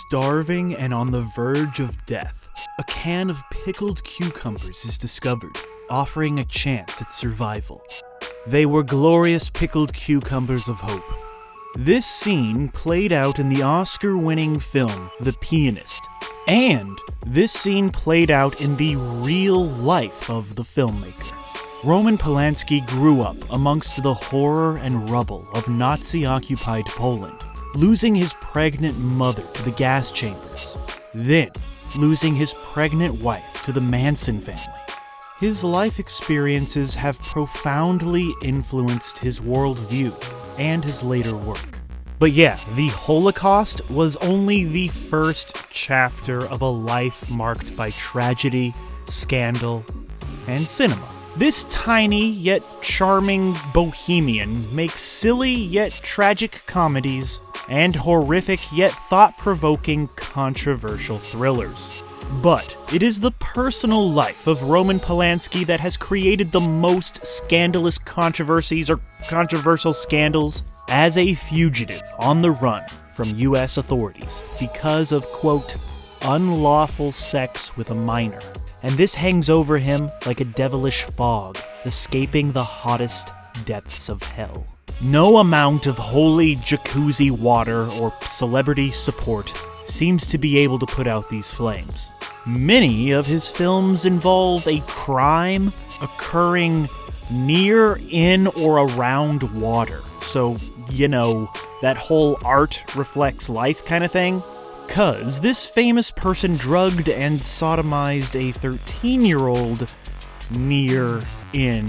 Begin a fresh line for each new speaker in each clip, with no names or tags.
starving and on the verge of death, a can of pickled cucumbers is discovered, offering a chance at survival. They were glorious pickled cucumbers of hope. This scene played out in the Oscar-winning film The Pianist, and this scene played out in the real life of the filmmaker. Roman Polanski grew up amongst the horror and rubble of Nazi-occupied Poland, losing his pregnant mother to the gas chambers, then losing his pregnant wife to the Manson family. His life experiences have profoundly influenced his worldview and his later work. But yeah, the Holocaust was only the first chapter of a life marked by tragedy, scandal, and cinema. This tiny yet charming bohemian makes silly yet tragic comedies and horrific yet thought-provoking controversial thrillers. But it is the personal life of Roman Polanski that has created the most scandalous controversies or controversial scandals as a fugitive on the run from U.S. authorities because of, quote, unlawful sex with a minor. And this hangs over him like a devilish fog, escaping the hottest depths of hell. No amount of holy jacuzzi water or celebrity support seems to be able to put out these flames. Many of his films involve a crime occurring near, in, or around water. So, that whole art reflects life kind of thing. 'Cause this famous person drugged and sodomized a 13-year-old near, in,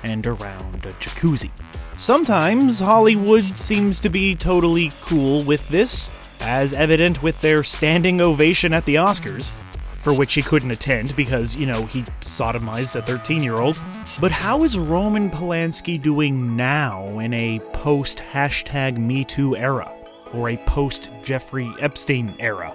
and around a jacuzzi. Sometimes Hollywood seems to be totally cool with this, as evident with their standing ovation at the Oscars, for which he couldn't attend because, he sodomized a 13-year-old. But how is Roman Polanski doing now in a post-#MeToo era? Or a post-Jeffrey Epstein era?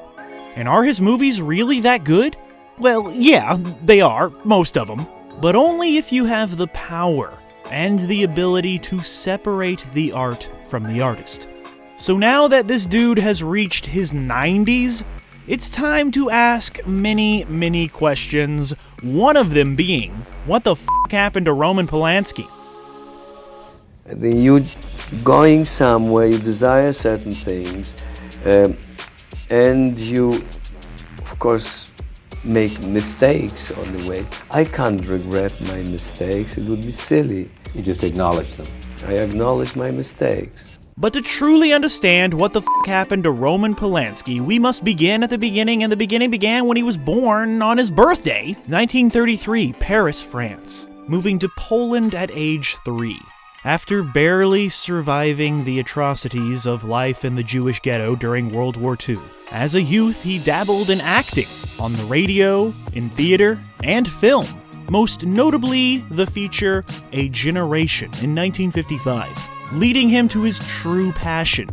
And are his movies really that good? Well, yeah, they are, most of them. But only if you have the power and the ability to separate the art from the artist. So now that this dude has reached his 90s, it's time to ask many, many questions, one of them being, what the f*** happened to Roman Polanski?
I think you going somewhere, you desire certain things, and you, of course, make mistakes on the way. I can't regret my mistakes, it would be silly.
You just acknowledge them.
I acknowledge my mistakes.
But to truly understand what the f*** happened to Roman Polanski, we must begin at the beginning, and the beginning began when he was born on his birthday, 1933, Paris, France, moving to Poland at age 3. After barely surviving the atrocities of life in the Jewish ghetto during World War II, as a youth he dabbled in acting, on the radio, in theater, and film, most notably the feature A Generation in 1955, leading him to his true passion,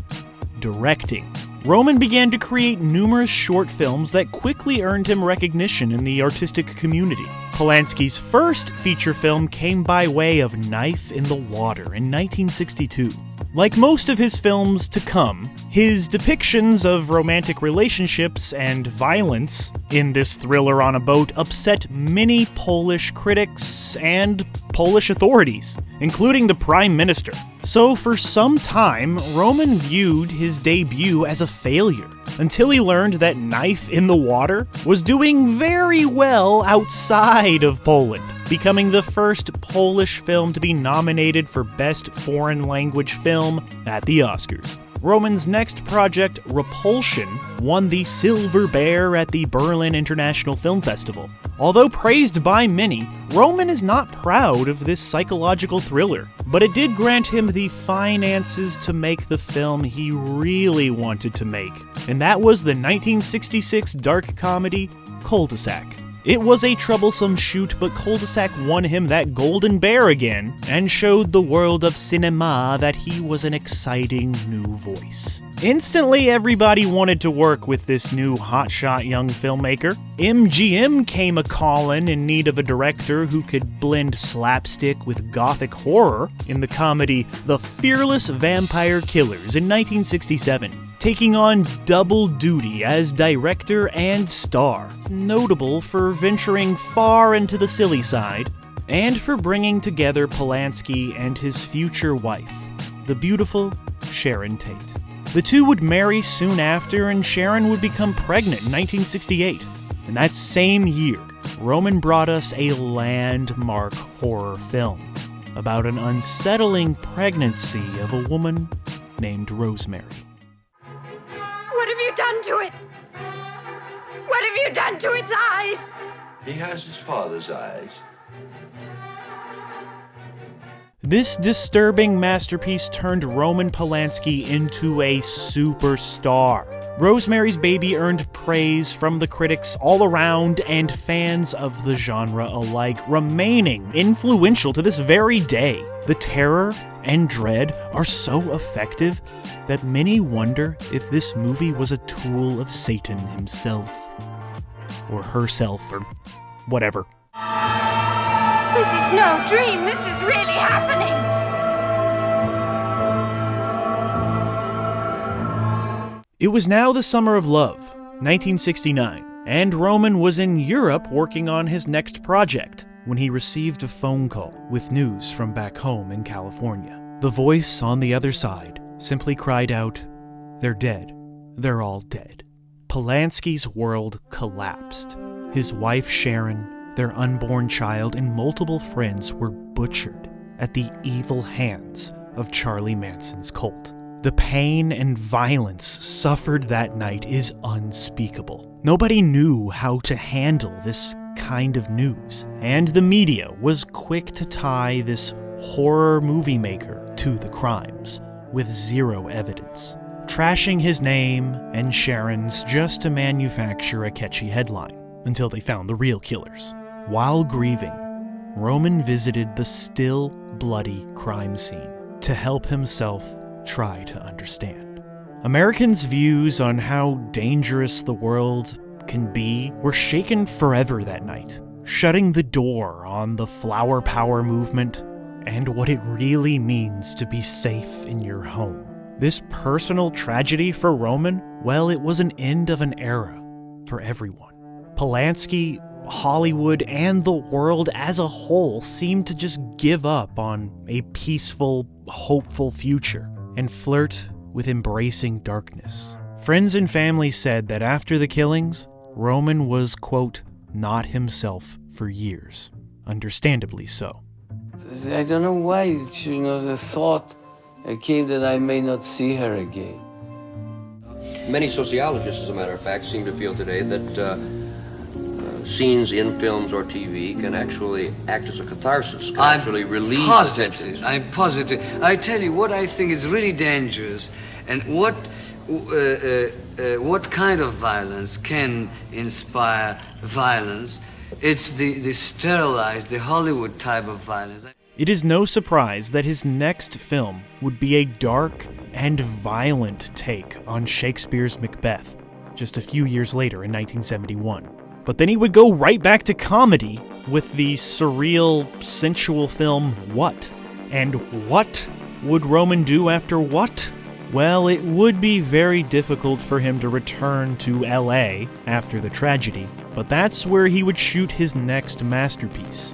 directing. Roman began to create numerous short films that quickly earned him recognition in the artistic community. Polanski's first feature film came by way of Knife in the Water in 1962. Like most of his films to come, his depictions of romantic relationships and violence in this thriller on a boat upset many Polish critics and Polish authorities, including the Prime Minister. So for some time, Roman viewed his debut as a failure, until he learned that Knife in the Water was doing very well outside of Poland, becoming the first Polish film to be nominated for Best Foreign Language Film at the Oscars. Roman's next project, Repulsion, won the Silver Bear at the Berlin International Film Festival. Although praised by many, Roman is not proud of this psychological thriller, but it did grant him the finances to make the film he really wanted to make, and that was the 1966 dark comedy, Cul-de-sac. It was a troublesome shoot, but Cul-de-sac won him that Golden Bear again, and showed the world of cinema that he was an exciting new voice. Instantly, everybody wanted to work with this new hotshot young filmmaker. MGM came a-callin' in need of a director who could blend slapstick with gothic horror in the comedy The Fearless Vampire Killers in 1967. taking on double duty as director and star, notable for venturing far into the silly side, and for bringing together Polanski and his future wife, the beautiful Sharon Tate. The two would marry soon after, and Sharon would become pregnant in 1968. And that same year, Roman brought us a landmark horror film about an unsettling pregnancy of a woman named Rosemary.
What have you done to it? What have you done to its eyes?
He has his father's eyes.
This disturbing masterpiece turned Roman Polanski into a superstar. Rosemary's Baby earned praise from the critics all around and fans of the genre alike, remaining influential to this very day. The terror and dread are so effective that many wonder if this movie was a tool of Satan himself. Or herself, or whatever.
This is no dream. This is really happening.
It was now the summer of love, 1969, and Roman was in Europe working on his next project when he received a phone call with news from back home in California. The voice on the other side simply cried out, "They're dead. They're all dead." Polanski's world collapsed. His wife Sharon, their unborn child, and multiple friends were butchered at the evil hands of Charlie Manson's cult. The pain and violence suffered that night is unspeakable. Nobody knew how to handle this kind of news, and the media was quick to tie this horror movie maker to the crimes with zero evidence, trashing his name and Sharon's just to manufacture a catchy headline until they found the real killers. While grieving, Roman visited the still bloody crime scene to help himself try to understand. Americans' views on how dangerous the world can be were shaken forever that night, shutting the door on the flower power movement and what it really means to be safe in your home. This personal tragedy for Roman, well, it was an end of an era for everyone. Polanski, Hollywood, and the world as a whole seemed to just give up on a peaceful, hopeful future and flirt with embracing darkness. Friends and family said that after the killings, Roman was, quote, not himself for years. Understandably so.
I don't know why, the thought came that I may not see her again.
Many sociologists, as a matter of fact, seem to feel today that scenes in films or TV can actually act as a catharsis, can actually relieve the tensions.
I'm positive. I tell you what I think is really dangerous, and what kind of violence can inspire violence. It's the sterilized, the Hollywood type of violence.
It is no surprise that his next film would be a dark and violent take on Shakespeare's Macbeth, just a few years later in 1971. But then he would go right back to comedy with the surreal, sensual film What? And what would Roman do after What? Well, it would be very difficult for him to return to LA after the tragedy, but that's where he would shoot his next masterpiece,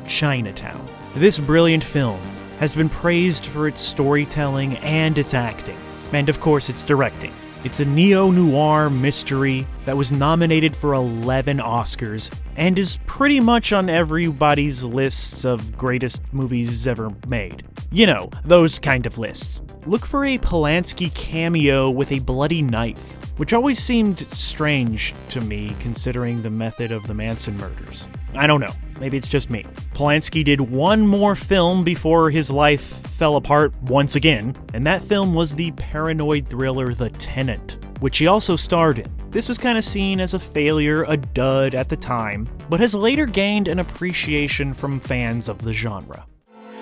Chinatown. This brilliant film has been praised for its storytelling and its acting, and of course its directing. It's a neo-noir mystery that was nominated for 11 Oscars and is pretty much on everybody's lists of greatest movies ever made. You know, those kind of lists. Look for a Polanski cameo with a bloody knife, which always seemed strange to me considering the method of the Manson murders. I don't know, maybe it's just me. Polanski did one more film before his life fell apart once again, and that film was the paranoid thriller The Tenant, which he also starred in. This was kind of seen as a failure, a dud at the time, but has later gained an appreciation from fans of the genre.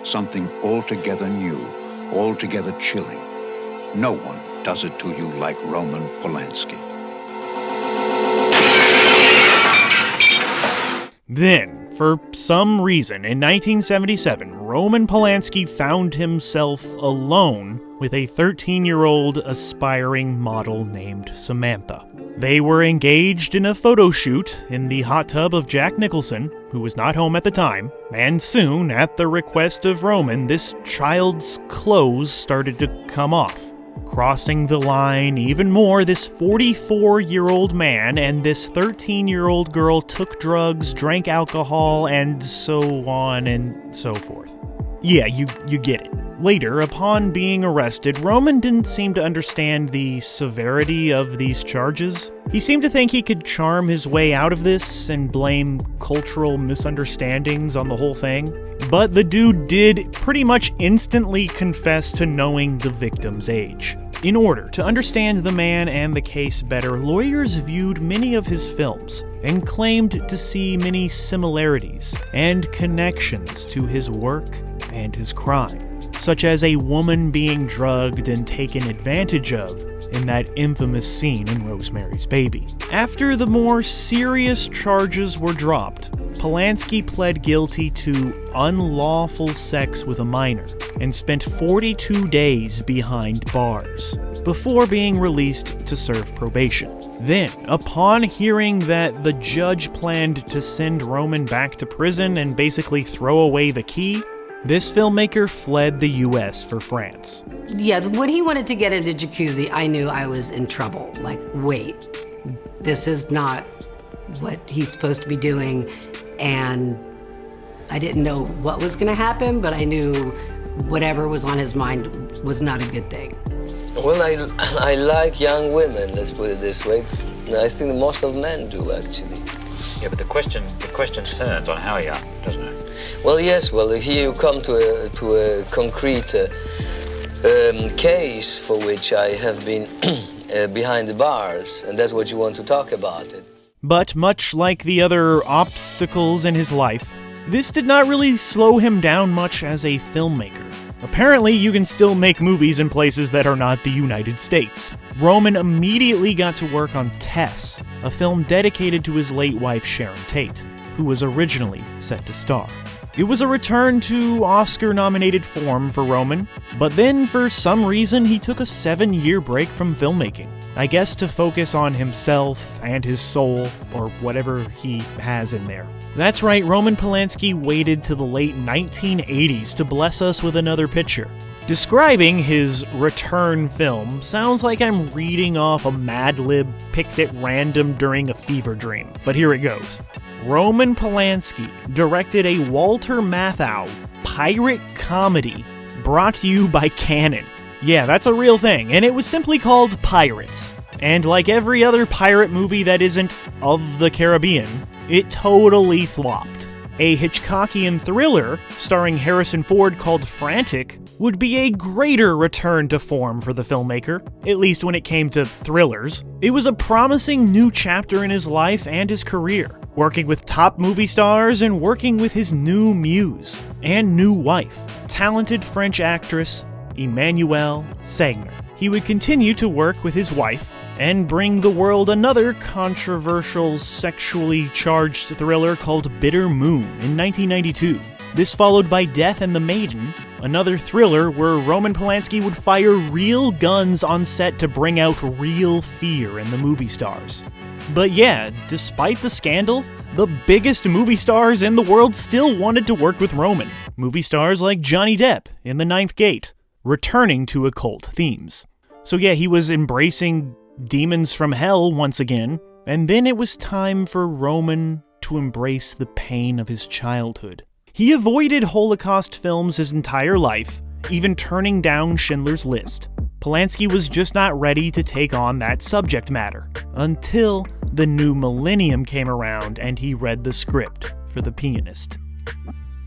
Something altogether new, altogether chilling. No one does it to you like Roman Polanski.
Then, For some reason, in 1977, Roman Polanski found himself alone with a 13-year-old aspiring model named Samantha. They were engaged in a photo shoot in the hot tub of Jack Nicholson, who was not home at the time, and soon, at the request of Roman, this child's clothes started to come off. Crossing the line even more, this 44-year-old man and this 13-year-old girl took drugs, drank alcohol, and so on and so forth. Yeah, you get it. Later, upon being arrested, Roman didn't seem to understand the severity of these charges. He seemed to think he could charm his way out of this and blame cultural misunderstandings on the whole thing. But the dude did pretty much instantly confess to knowing the victim's age. In order to understand the man and the case better, lawyers viewed many of his films and claimed to see many similarities and connections to his work and his crime, such as a woman being drugged and taken advantage of in that infamous scene in Rosemary's Baby. After the more serious charges were dropped, Polanski pled guilty to unlawful sex with a minor and spent 42 days behind bars before being released to serve probation. Then, upon hearing that the judge planned to send Roman back to prison and basically throw away the key, this filmmaker fled the US for France.
Yeah, when he wanted to get into Jacuzzi, I knew I was in trouble. Like, wait, this is not what he's supposed to be doing. And I didn't know what was going to happen, but I knew whatever was on his mind was not a good thing.
Well, I like young women, let's put it this way. I think most of men do, actually.
Yeah, but the question turns on how young, doesn't it?
Well, yes. Well, here you come to a concrete case for which I have been behind the bars, and that's what you want to talk about it.
But much like the other obstacles in his life, this did not really slow him down much as a filmmaker. Apparently, you can still make movies in places that are not the United States. Roman immediately got to work on Tess, a film dedicated to his late wife Sharon Tate, who was originally set to star. It was a return to Oscar-nominated form for Roman, but then for some reason he took a 7-year break from filmmaking. I guess to focus on himself and his soul, or whatever he has in there. That's right, Roman Polanski waited to the late 1980s to bless us with another picture. Describing his return film sounds like I'm reading off a Mad Lib picked at random during a fever dream, but here it goes. Roman Polanski directed a Walter Matthau pirate comedy brought to you by Canon. Yeah, that's a real thing, and it was simply called Pirates. And like every other pirate movie that isn't of the Caribbean, it totally flopped. A Hitchcockian thriller starring Harrison Ford called Frantic would be a greater return to form for the filmmaker, at least when it came to thrillers. It was a promising new chapter in his life and his career, working with top movie stars and working with his new muse and new wife, talented French actress Emmanuelle Segner. He would continue to work with his wife and bring the world another controversial, sexually charged thriller called Bitter Moon in 1992. This followed by Death and the Maiden, another thriller where Roman Polanski would fire real guns on set to bring out real fear in the movie stars. But yeah, despite the scandal, the biggest movie stars in the world still wanted to work with Roman. Movie stars like Johnny Depp in The Ninth Gate, returning to occult themes. So yeah, he was embracing demons from hell once again, and then it was time for Roman to embrace the pain of his childhood. He avoided Holocaust films his entire life, even turning down Schindler's List. Polanski was just not ready to take on that subject matter, until the new millennium came around and he read the script for The Pianist.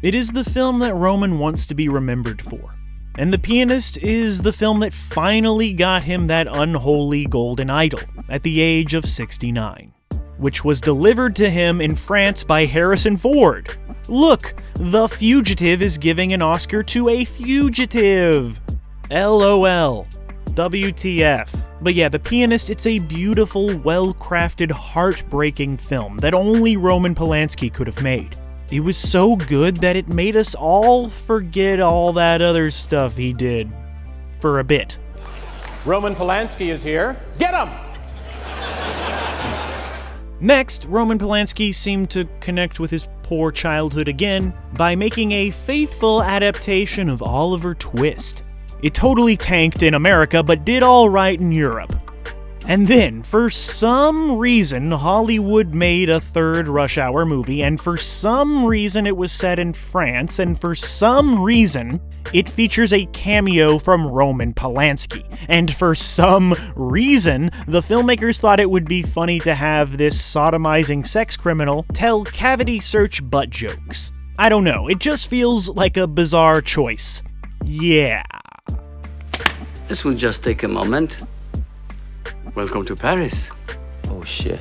It is the film that Roman wants to be remembered for. And The Pianist is the film that finally got him that unholy golden idol at the age of 69, which was delivered to him in France by Harrison Ford. Look, The Fugitive is giving an Oscar to a fugitive. LOL. WTF. But yeah, The Pianist, it's a beautiful, well-crafted, heartbreaking film that only Roman Polanski could have made. It was so good that it made us all forget all that other stuff he did for a bit.
Roman Polanski is here. Get him!
Next, Roman Polanski seemed to connect with his poor childhood again by making a faithful adaptation of Oliver Twist. It totally tanked in America, but did all right in Europe. And then, for some reason, Hollywood made a third Rush Hour movie, and for some reason it was set in France, and for some reason it features a cameo from Roman Polanski. And for some reason, the filmmakers thought it would be funny to have this sodomizing sex criminal tell cavity search butt jokes. I don't know, it just feels like a bizarre choice. Yeah.
This will just take a moment. Welcome to Paris.
Oh, shit.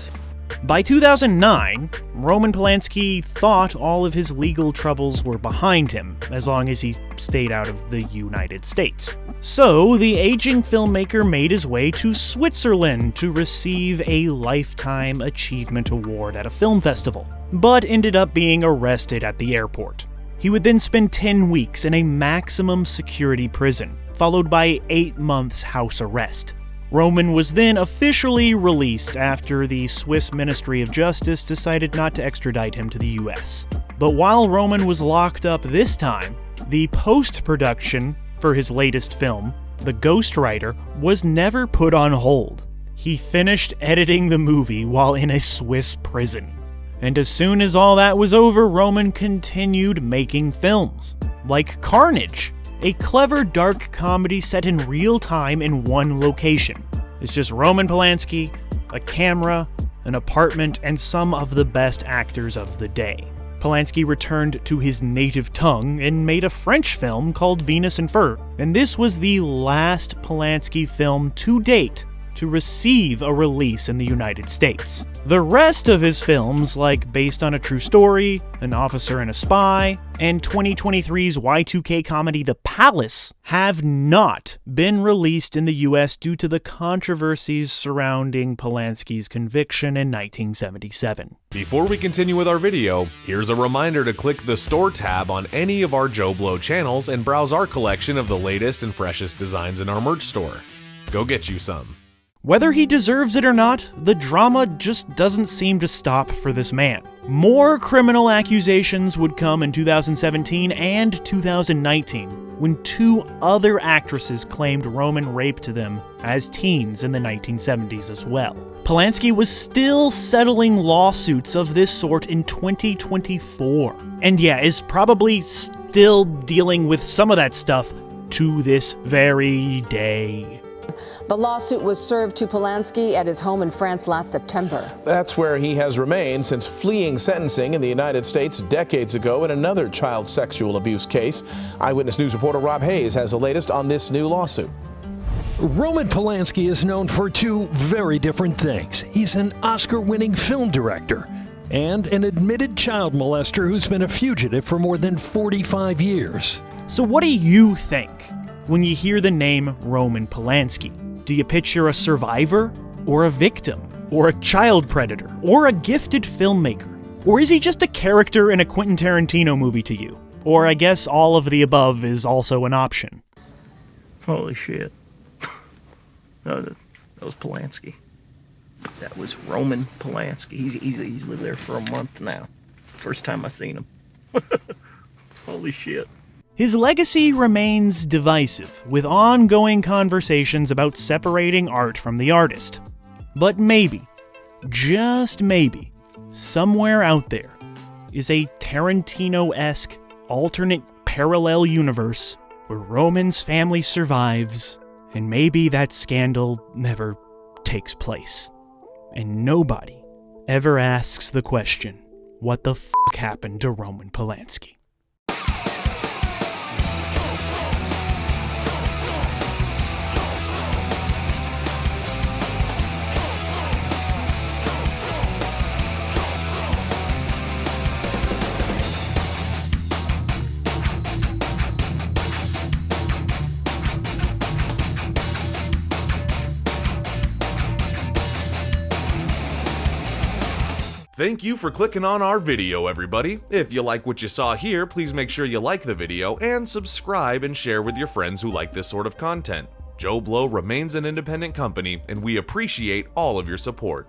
By 2009, Roman Polanski thought all of his legal troubles were behind him, as long as he stayed out of the United States. So, the aging filmmaker made his way to Switzerland to receive a Lifetime Achievement Award at a film festival, but ended up being arrested at the airport. He would then spend 10 weeks in a maximum security prison, followed by 8 months house arrest. Roman was then officially released after the Swiss Ministry of Justice decided not to extradite him to the US. But while Roman was locked up this time, the post-production for his latest film, The Ghostwriter, was never put on hold. He finished editing the movie while in a Swiss prison. And as soon as all that was over, Roman continued making films, like Carnage, a clever dark comedy set in real time in one location. It's just Roman Polanski, a camera, an apartment, and some of the best actors of the day. Polanski returned to his native tongue and made a French film called Venus and Fur, and this was the last Polanski film to date to receive a release in the United States. The rest of his films, like Based on a True Story, An Officer and a Spy, and 2023's Y2K comedy The Palace, have not been released in the US due to the controversies surrounding Polanski's conviction in 1977.
Before we continue with our video, here's a reminder to click the Store tab on any of our JoBlo channels and browse our collection of the latest and freshest designs in our merch store. Go get you some.
Whether he deserves it or not, the drama just doesn't seem to stop for this man. More criminal accusations would come in 2017 and 2019, when 2 other actresses claimed Roman raped them as teens in the 1970s as well. Polanski was still settling lawsuits of this sort in 2024, and yeah, is probably still dealing with some of that stuff to this very day.
The lawsuit was served to Polanski at his home in France last September.
That's where he has remained since fleeing sentencing in the United States decades ago in another child sexual abuse case. Eyewitness News reporter Rob Hayes has the latest on this new lawsuit.
Roman Polanski is known for 2 very different things. He's an Oscar-winning film director and an admitted child molester who's been a fugitive for more than 45 years.
So what do you think when you hear the name Roman Polanski? Do you picture a survivor, or a victim, or a child predator, or a gifted filmmaker? Or is he just a character in a Quentin Tarantino movie to you? Or I guess all of the above is also an option.
Holy shit. No, that was Polanski. That was Roman Polanski. He's lived there for a month now. First time I seen him. Holy shit.
His legacy remains divisive, with ongoing conversations about separating art from the artist. But maybe, just maybe, somewhere out there is a Tarantino-esque alternate parallel universe where Roman's family survives, and maybe that scandal never takes place. And nobody ever asks the question, what the f*** happened to Roman Polanski?
Thank you for clicking on our video, everybody. If you like what you saw here, please make sure you like the video and subscribe and share with your friends who like this sort of content. JoBlo remains an independent company, and we appreciate all of your support.